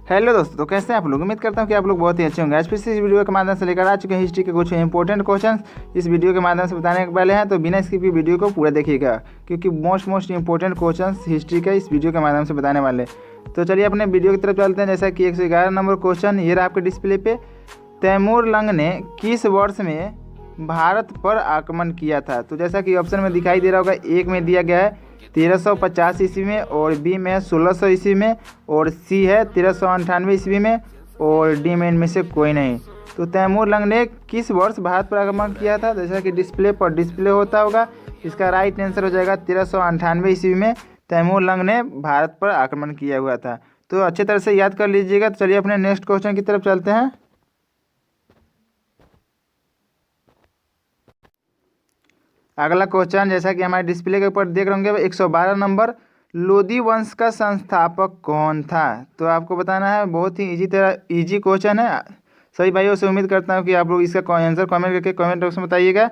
Hello दोस्तों, तो कैसे हैं आप लोग। उम्मीद करता हूं कि आप लोग बहुत ही अच्छे होंगे। आज फिर से इस वीडियो के माध्यम से लेकर आ चुके हैं हिस्ट्री के कुछ इंपॉर्टेंट क्वेश्चन इस वीडियो के माध्यम से बताने के पहले हैं, तो बिना स्किप की वीडियो को पूरा देखिएगा क्योंकि मोस्ट इंपॉर्टेंट क्वेश्चन हिस्ट्री के इस वीडियो के माध्यम से बताने वाले। तो चलिए अपने वीडियो की तरफ चलते हैं। जैसा कि 111 नंबर क्वेश्चन ये रहा आपके डिस्प्ले पे। तैमूर लंग ने किस वर्ष में भारत पर आक्रमण किया था? तो जैसा कि ऑप्शन में दिखाई दे रहा होगा, एक में दिया गया है 1350 ईस्वी में, और बी में है 1600 ईस्वी में, और सी है 1398 ईस्वी में, और डी में इनमें से कोई नहीं। तो तैमूर लंग ने किस वर्ष भारत पर आक्रमण किया था? जैसा कि डिस्प्ले पर डिस्प्ले होता होगा, इसका राइट आंसर हो जाएगा 1398 ईस्वी में तैमूर लंग ने भारत पर आक्रमण किया हुआ था। तो अच्छे तरह से याद कर लीजिएगा। तो चलिए अपने नेक्स्ट क्वेश्चन की तरफ चलते हैं। अगला क्वेश्चन जैसा कि हमारे डिस्प्ले के ऊपर देख रहे होंगे, 112 नंबर, लोदी वंश का संस्थापक कौन था? तो आपको बताना है। बहुत ही इजी क्वेश्चन है। सभी भाइयों से उम्मीद करता हूँ कि आप लोग इसका आंसर कमेंट करके कमेंट बॉक्स में बताइएगा।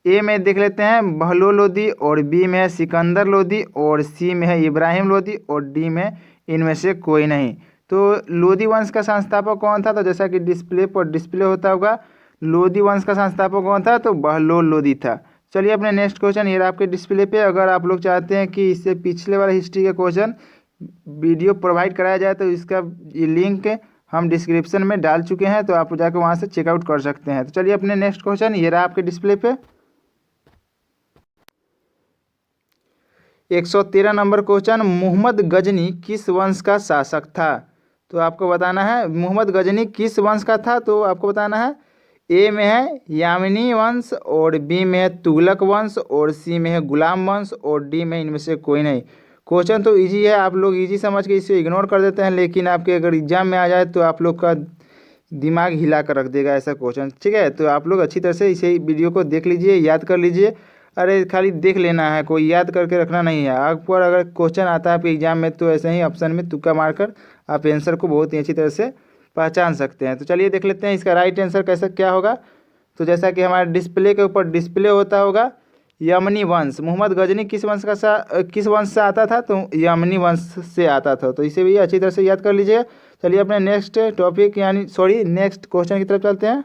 ए में देख लेते हैं बहलोल लोदी, और बी में है सिकंदर लोदी, और सी में है इब्राहिम लोदी, और डी में इनमें से कोई नहीं। तो लोदी वंश का संस्थापक कौन था? तो जैसा कि डिस्प्ले पर डिस्प्ले होता होगा, लोदी वंश का संस्थापक कौन था? तो बहलोल लोदी था। चलिए अपने नेक्स्ट क्वेश्चन ये आपके डिस्प्ले पे। अगर आप लोग चाहते हैं कि इससे पिछले वाले हिस्ट्री के क्वेश्चन वीडियो प्रोवाइड कराया जाए तो इसका ये लिंक हम डिस्क्रिप्शन में डाल चुके हैं, तो आप जाकर वहाँ से चेकआउट कर सकते हैं। तो चलिए अपने नेक्स्ट क्वेश्चन ये रहा आपके डिस्प्ले पे। 113 नंबर क्वेश्चन, मोहम्मद गजनी किस वंश का शासक था? तो आपको बताना है मोहम्मद गजनी किस वंश का था। तो आपको बताना है, ए में है यामिनी वंश, और बी में है तुगलक वंश, और सी में है गुलाम वंश, और डी में इनमें से कोई नहीं। क्वेश्चन तो इजी है, आप लोग इजी समझ के इसे इग्नोर कर देते हैं, लेकिन आपके अगर एग्जाम में आ जाए तो आप लोग का दिमाग हिला कर रख देगा ऐसा क्वेश्चन। ठीक है, तो आप लोग अच्छी तरह से इसे वीडियो को देख लीजिए, याद कर लीजिए। अरे खाली देख लेना है, कोई याद करके रखना नहीं है। आपको अगर क्वेश्चन आता है आपके एग्जाम में तो ऐसे ही ऑप्शन में तुक्का मारकर आप आंसर को बहुत ही अच्छी तरह से पहचान सकते हैं। तो चलिए देख लेते हैं इसका राइट आंसर कैसे क्या होगा। तो जैसा कि हमारे डिस्प्ले के ऊपर डिस्प्ले होता होगा, यमनी वंश, मोहम्मद गजनी किस वंश से आता था? तो यमनी वंश से आता था। तो इसे भी अच्छी तरह से याद कर लीजिए। चलिए अपने नेक्स्ट टॉपिक नेक्स्ट क्वेश्चन की तरफ चलते हैं।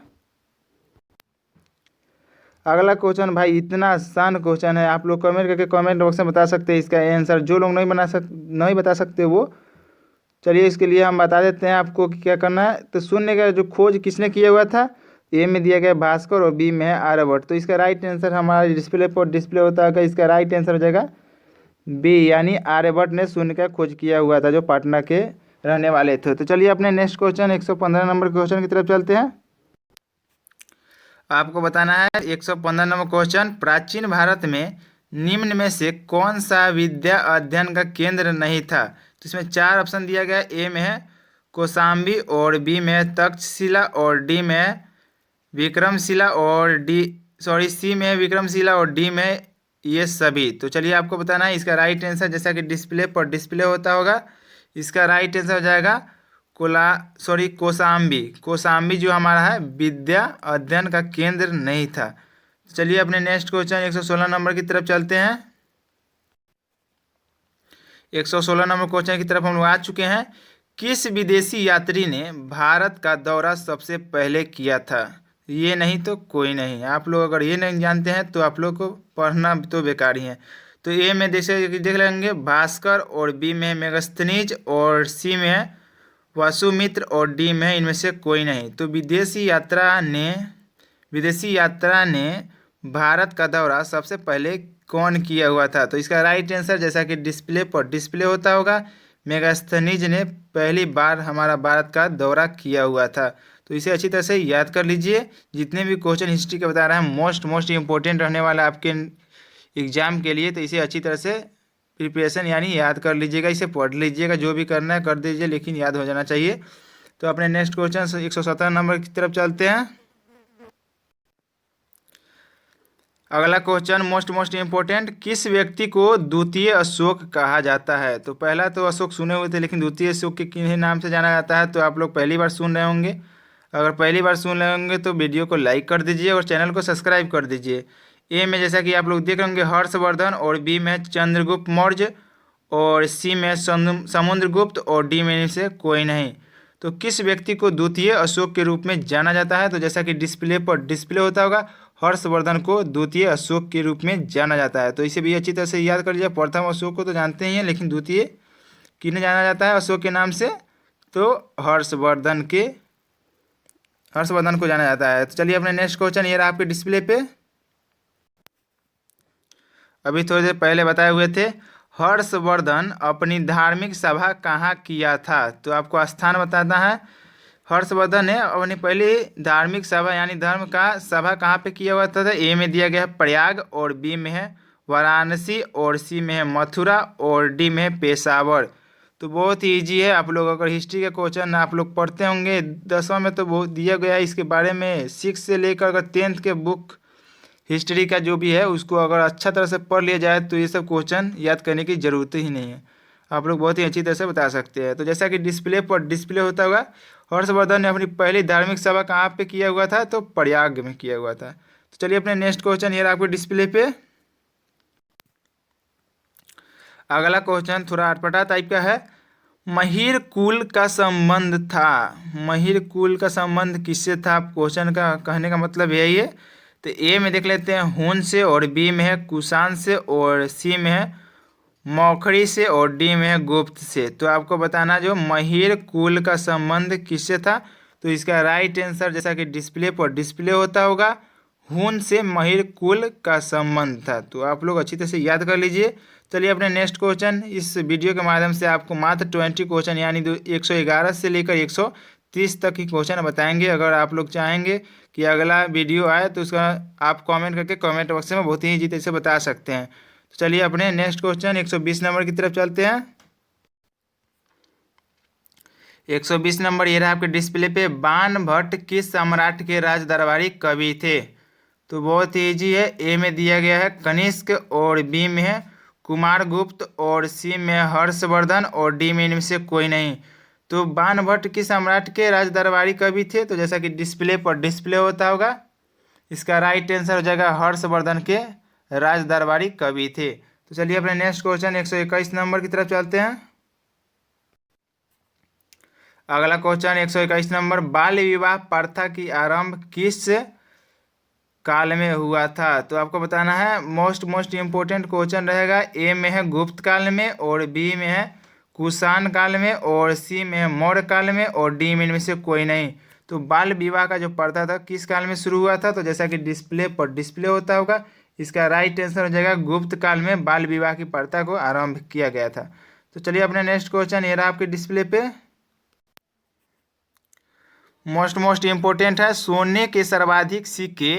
अगला क्वेश्चन भाई इतना आसान क्वेश्चन है, आप लोग कमेंट करके कमेंट बॉक्स में बता सकते हैं इसका आंसर। जो लोग नहीं बता सकते वो, चलिए इसके लिए हम बता देते हैं आपको कि क्या करना है। तो शून्य का जो खोज किसने किया हुआ था? ए में दिया गया भास्कर, और बी में है आर्यभट्ट। तो इसका राइट आंसर हमारा डिस्प्ले पर डिस्प्ले होता है, इसका राइट आंसर हो जाएगा बी, यानी आर्यभट्ट ने शून्य का खोज किया हुआ था, जो पटना के रहने वाले थे। तो चलिए अपने नेक्स्ट क्वेश्चन 115 नंबर क्वेश्चन की तरफ चलते हैं। आपको बताना है 115 नंबर क्वेश्चन, प्राचीन भारत में निम्न में से कौन सा विद्या अध्ययन का केंद्र नहीं था? तो इसमें चार ऑप्शन दिया गया है। ए में है कौशाम्बी, और बी में है तक्षशिला, और डी में है विक्रमशिला, और सी में है विक्रमशिला, और डी में ये सभी। तो चलिए आपको बताना है इसका राइट आंसर। जैसा कि डिस्प्ले पर डिस्प्ले होता होगा, इसका राइट आंसर हो जाएगा कौशाम्बी जो हमारा है विद्या अध्ययन का केंद्र नहीं था। चलिए अपने नेक्स्ट क्वेश्चन 116 नंबर की तरफ चलते हैं। 116 नंबर क्वेश्चन की तरफ हम लोग आ चुके हैं। किस विदेशी यात्री ने भारत का दौरा सबसे पहले किया था? ये नहीं तो कोई नहीं। आप लोग अगर ये नहीं जानते हैं तो आप लोग को पढ़ना तो बेकार ही है। तो ए में देख लेंगे भास्कर, और बी में है मेगस्थनीज, और सी में है वसुमित्र, और डी में इनमें से कोई नहीं। तो विदेशी यात्रा ने भारत का दौरा सबसे पहले कौन किया हुआ था? तो इसका राइट आंसर जैसा कि डिस्प्ले पर डिस्प्ले होता होगा, मेगास्थनीज ने पहली बार हमारा भारत का दौरा किया हुआ था। तो इसे अच्छी तरह से याद कर लीजिए। जितने भी क्वेश्चन हिस्ट्री के बता रहे हैं मोस्ट इंपॉर्टेंट रहने वाला आपके एग्जाम के लिए, तो इसे अच्छी तरह से प्रिपरेशन यानी याद कर लीजिएगा, इसे पढ़ लीजिएगा, जो भी करना है कर दीजिए, लेकिन याद हो जाना चाहिए। तो अपने नेक्स्ट क्वेश्चन 117 नंबर की तरफ चलते हैं। अगला क्वेश्चन मोस्ट इंपॉर्टेंट, किस व्यक्ति को द्वितीय अशोक कहा जाता है? तो पहला तो अशोक सुने हुए थे, लेकिन द्वितीय अशोक के किन्हीं नाम से जाना जाता है? तो आप लोग पहली बार सुन रहे होंगे। अगर पहली बार सुन रहे होंगे तो वीडियो को लाइक कर दीजिए और चैनल को सब्सक्राइब कर दीजिए। ए में जैसा कि आप लोग देख रहे होंगे हर्षवर्धन, और बी में चंद्रगुप्त मौर्य, और सी में समुद्रगुप्त, और डी में से कोई नहीं। तो किस व्यक्ति को द्वितीय अशोक के रूप में जाना जाता है? तो जैसा कि डिस्प्ले पर डिस्प्ले होता होगा, हर्षवर्धन को द्वितीय अशोक के रूप में जाना जाता है। तो इसे भी अच्छी तरह से याद कर लीजिए। प्रथम अशोक को तो जानते ही हैं, लेकिन द्वितीय किन्हें जाना जाता है अशोक के नाम से? तो हर्षवर्धन को जाना जाता है। तो चलिए अपने नेक्स्ट क्वेश्चन, ये रहा आपके डिस्प्ले पे। अभी थोड़ी देर पहले बताए हुए थे, हर्षवर्धन अपनी धार्मिक सभा कहाँ किया था? तो आपको स्थान बताना है। हर्षवर्धन ने अपनी पहली धार्मिक सभा यानी धर्म का सभा कहाँ पे किया हुआ था? तो ए में दिया गया है प्रयाग, और बी में है वाराणसी, और सी में है मथुरा, और डी में है पेशावर। तो बहुत ही ईजी है। आप लोग अगर हिस्ट्री का क्वेश्चन आप लोग पढ़ते होंगे 10वां में, तो बहुत दिया गया है इसके बारे में। 6 से लेकर अगर 10th के बुक हिस्ट्री का जो भी है उसको अगर अच्छा तरह से पढ़ लिया जाए तो ये सब क्वेश्चन याद करने की ज़रूरत ही नहीं है। आप लोग बहुत ही अच्छी तरह से बता सकते हैं। तो जैसा कि डिस्प्ले पर डिस्प्ले होता होगा, हर्षवर्धन ने अपनी पहली धार्मिक सभा कहाँ पे किया हुआ था? तो प्रयाग में किया हुआ था। तो चलिए अपने नेक्स्ट क्वेश्चन, ये आपको डिस्प्ले पे। अगला क्वेश्चन थोड़ा अटपटा टाइप का है। महिर कुल का संबंध था, महिर कुल का संबंध किससे था? क्वेश्चन का कहने का मतलब यही है। तो ए में देख लेते हैं हुन से, और बी में है कुषाण से, और सी में है मौखरी से, और डी में है गुप्त से। तो आपको बताना जो महिर कुल का संबंध किससे था? तो इसका राइट आंसर जैसा कि डिस्प्ले पर डिस्प्ले होता होगा, हुन से महिर कुल का संबंध था। तो आप लोग अच्छी तरह से याद कर लीजिए। चलिए अपने नेक्स्ट क्वेश्चन, इस वीडियो के माध्यम से आपको मात्र 20 क्वेश्चन यानी 111 से लेकर 130 तक की क्वेश्चन बताएंगे। अगर आप लोग चाहेंगे कि अगला वीडियो आए तो उसका आप कमेंट करके कमेंट बॉक्स में बहुत ही ईजी तरह से बता सकते हैं। तो चलिए अपने नेक्स्ट क्वेश्चन 120 नंबर की तरफ चलते हैं। 120 नंबर ये रहा आपके डिस्प्ले पे। बाणभट्ट किस सम्राट के राज दरबारी कवि थे? तो बहुत ही ईजी है। ए में दिया गया है कनिष्क, और बी में है कुमारगुप्त, और सी में है हर्षवर्धन, और डी में इनमें से कोई नहीं। तो बाणभट्ट किस सम्राट के राज दरबारी कवि थे? तो जैसा कि डिस्प्ले पर डिस्प्ले होता होगा, इसका राइट आंसर हो जाएगा हर्षवर्धन के राज दरबारी कवि थे। तो चलिए अपने नेक्स्ट क्वेश्चन 121 नंबर की तरफ चलते हैं। अगला क्वेश्चन 121 नंबर, बाल विवाह प्रथा की आरंभ किस काल में हुआ था? तो आपको बताना है। मोस्ट इम्पोर्टेंट क्वेश्चन रहेगा। ए में है गुप्त काल में, और बी में है कुषाण काल में, और सी में है मौर्य काल में, और डी में इनमें से कोई नहीं। तो बाल विवाह का जो प्रथा था किस काल में शुरू हुआ था? तो जैसा कि डिस्प्ले पर डिस्प्ले होता होगा, इसका राइट आंसर हो जाएगा गुप्त काल में बाल विवाह की प्रथा को आरंभ किया गया था। तो चलिए अपने नेक्स्ट क्वेश्चन, ये रहा आपके डिस्प्ले पे। मोस्ट इम्पोर्टेंट है। सोने के सर्वाधिक सिक्के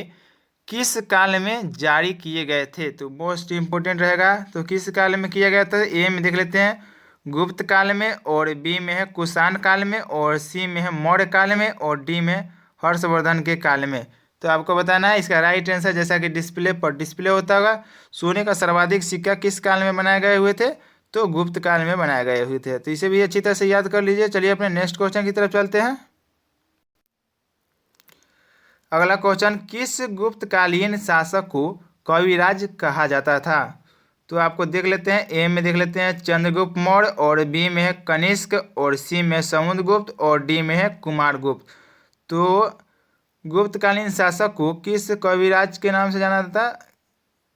किस काल में जारी किए गए थे? तो मोस्ट इम्पोर्टेंट रहेगा। तो किस काल में किया गया था? ए में देख लेते हैं गुप्त काल में, और बी में है कुषाण काल में, और सी में है मौर्य काल में, और डी में हर्षवर्धन के काल में। तो आपको बताना है इसका राइट आंसर जैसा कि डिस्प्ले पर डिस्प्ले होता होगा। सोने का सर्वाधिक सिक्का किस काल में बनाए गए हुए थे? तो गुप्त काल में बनाए गए हुए थे। तो इसे भी अच्छी तरह से याद कर लीजिए। चलिए अपने नेक्स्ट क्वेश्चन की तरफ चलते हैं। अगला क्वेश्चन, किस गुप्तकालीन शासक को कविराज कहा जाता था? तो आपको देख लेते हैं। ए में देख लेते हैं चंद्रगुप्त मौर्य, और बी में है कनिष्क, और सी में समुद्रगुप्त, और डी में है कुमारगुप्त। तो गुप्तकालीन शासक को किस कविराज के नाम से जाना जाता था?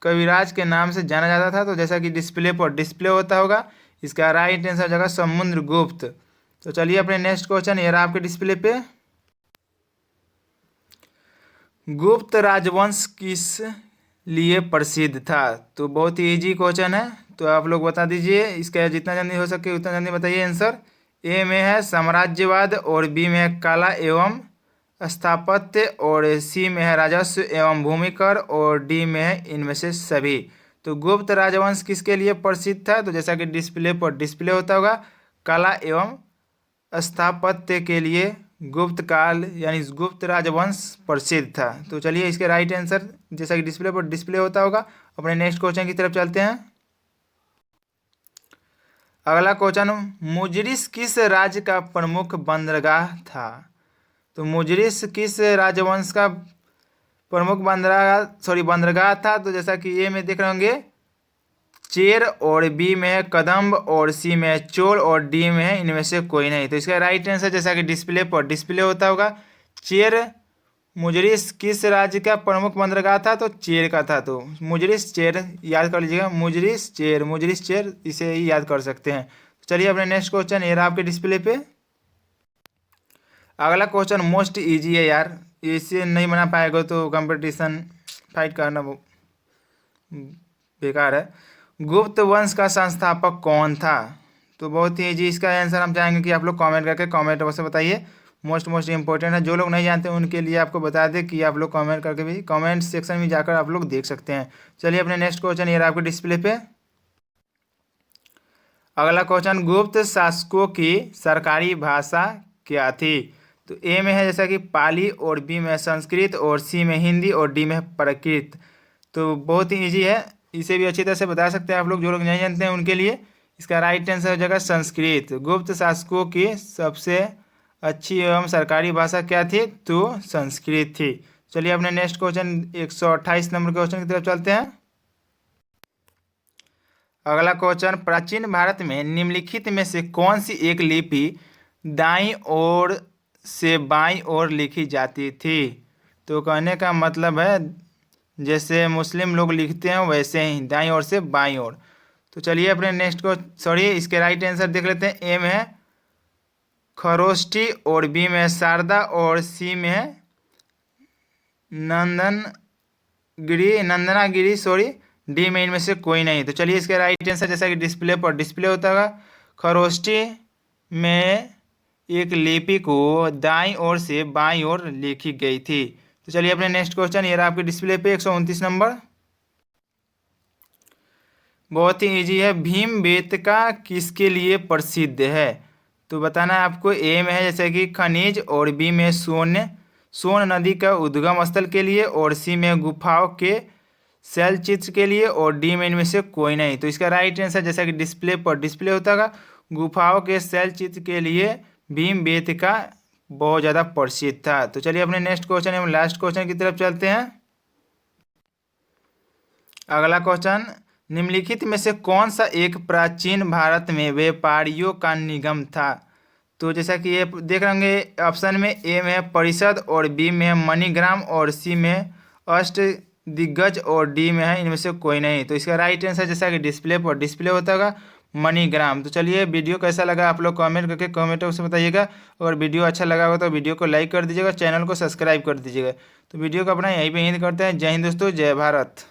कविराज के नाम से जाना जाता था। तो जैसा कि डिस्प्ले पर डिस्प्ले होता होगा, इसका राइट आंसर हो जाएगा समुद्रगुप्त। तो चलिए अपने नेक्स्ट क्वेश्चन, ये रहा आपके डिस्प्ले पे। गुप्त राजवंश किस लिए प्रसिद्ध था? तो बहुत ही इजी क्वेश्चन है। तो आप लोग बता दीजिए, इसका जितना जल्दी हो सके उतना जल्दी बताइए आंसर। ए में है साम्राज्यवाद, और बी में है कला एवं स्थापत्य, और सी में है राजस्व एवं भूमि कर, और डी में है इनमें से सभी। तो गुप्त राजवंश किसके लिए प्रसिद्ध था? तो जैसा कि डिस्प्ले पर डिस्प्ले होता होगा, कला एवं स्थापत्य के लिए गुप्त काल यानी गुप्त राजवंश प्रसिद्ध था। तो चलिए इसके राइट आंसर जैसा कि डिस्प्ले पर डिस्प्ले होता होगा। अपने नेक्स्ट क्वेश्चन की तरफ चलते हैं। अगला क्वेश्चन, मुजरिस किस राज्य का प्रमुख बंदरगाह था? तो मुजरिस किस राजवंश का प्रमुख बंदरगाह था? तो जैसा कि ये में देख रहे होंगे चेर और बी में है कदम्ब और सी में है चोल और डी में है इनमें से कोई नहीं। तो इसका राइट आंसर जैसा कि डिस्प्ले पर डिस्प्ले होता होगा, चेर मुजरिस किस राज्य का प्रमुख बंदरगाह था? तो चेर का था। तो मुजरिस चेर याद कर लीजिएगा, मुजरिस चेर इसे ही याद कर सकते हैं। चलिए अपने नेक्स्ट क्वेश्चन ये रहा आपके डिस्प्ले पे। अगला क्वेश्चन मोस्ट इजी है यार, इसे नहीं बना पाएगा तो कंपटीशन फाइट करना वो बेकार है। गुप्त वंश का संस्थापक कौन था? तो बहुत ही इजी, इसका आंसर हम चाहेंगे कि आप लोग कमेंट करके कमेंट बॉक्स में बताइए। मोस्ट इंपॉर्टेंट है, जो लोग नहीं जानते उनके लिए आपको बता दें कि आप लोग कमेंट करके भी कमेंट सेक्शन में जाकर आप लोग देख सकते हैं। चलिए अपने नेक्स्ट क्वेश्चन ये रहा आपके डिस्प्ले पे। अगला क्वेश्चन गुप्त शासकों की सरकारी भाषा क्या थी? तो ए में है जैसा कि पाली और बी में संस्कृत और सी में हिंदी और डी में प्राकृत। तो बहुत ही ईजी है, इसे भी अच्छी तरह से बता सकते हैं आप लोग, जो लोग नहीं जानते हैं उनके लिए। इसका राइट आंसर हो जाएगा संस्कृत। गुप्त शासकों की सबसे अच्छी एवं सरकारी भाषा क्या थी? तो संस्कृत थी। चलिए अपने नेक्स्ट क्वेश्चन 128 नंबर क्वेश्चन की तरफ चलते हैं। अगला क्वेश्चन प्राचीन भारत में निम्नलिखित में से कौन सी एक लिपि दाईं ओर से बाईं ओर लिखी जाती थी? तो कहने का मतलब है जैसे मुस्लिम लोग लिखते हैं वैसे ही दाईं ओर से बाईं ओर। तो चलिए अपने नेक्स्ट को इसके राइट आंसर देख लेते हैं। ए में है खरोष्ठी और बी में है शारदा और सी में है नंदनागिरी डी में इनमें से कोई नहीं। तो चलिए इसके राइट आंसर जैसा कि डिस्प्ले पर डिस्प्ले होता होगा, खरोष्ठी में एक लिपि को दाईं ओर से बाईं ओर लिखी गई थी। तो चलिए अपने नेक्स्ट क्वेश्चन ये रहा आपके डिस्प्ले पे 129 नंबर। बहुत ही इजी है, भीमबेटका किसके लिए प्रसिद्ध है? तो बताना है आपको। ए में है जैसे कि खनिज और बी में सोन नदी का उद्गम स्थल के लिए और सी में गुफाओं के शैलचित्र के लिए और डी में इनमें से कोई नहीं। तो इसका राइट आंसर जैसा कि डिस्प्ले पर डिस्प्ले होता है गुफाओं के शैलचित्र के लिए भीमबेटका बहुत ज़्यादा प्रसिद्ध था। तो चलिए अपने नेक्स्ट क्वेश्चन एवं लास्ट क्वेश्चन की तरफ चलते हैं। अगला क्वेश्चन निम्नलिखित में से कौन सा एक प्राचीन भारत में व्यापारियों का निगम था? तो जैसा कि ये देख रहे होंगे ऑप्शन में, ए में है परिषद और बी में है मणिग्राम और सी में अष्ट दिग्गज और डी में है इनमें से कोई नहीं। तो इसका राइट आंसर जैसा कि डिस्प्ले पर डिस्प्ले होता होगा मणिग्राम। तो चलिए वीडियो कैसा लगा आप लोग कमेंट करके कमेंट से बताइएगा। अगर वीडियो अच्छा लगा हो तो वीडियो को लाइक कर दीजिएगा, चैनल को सब्सक्राइब कर दीजिएगा। तो वीडियो को अपना यहीं पे एंड करते हैं। जय हिंद दोस्तों, जय भारत।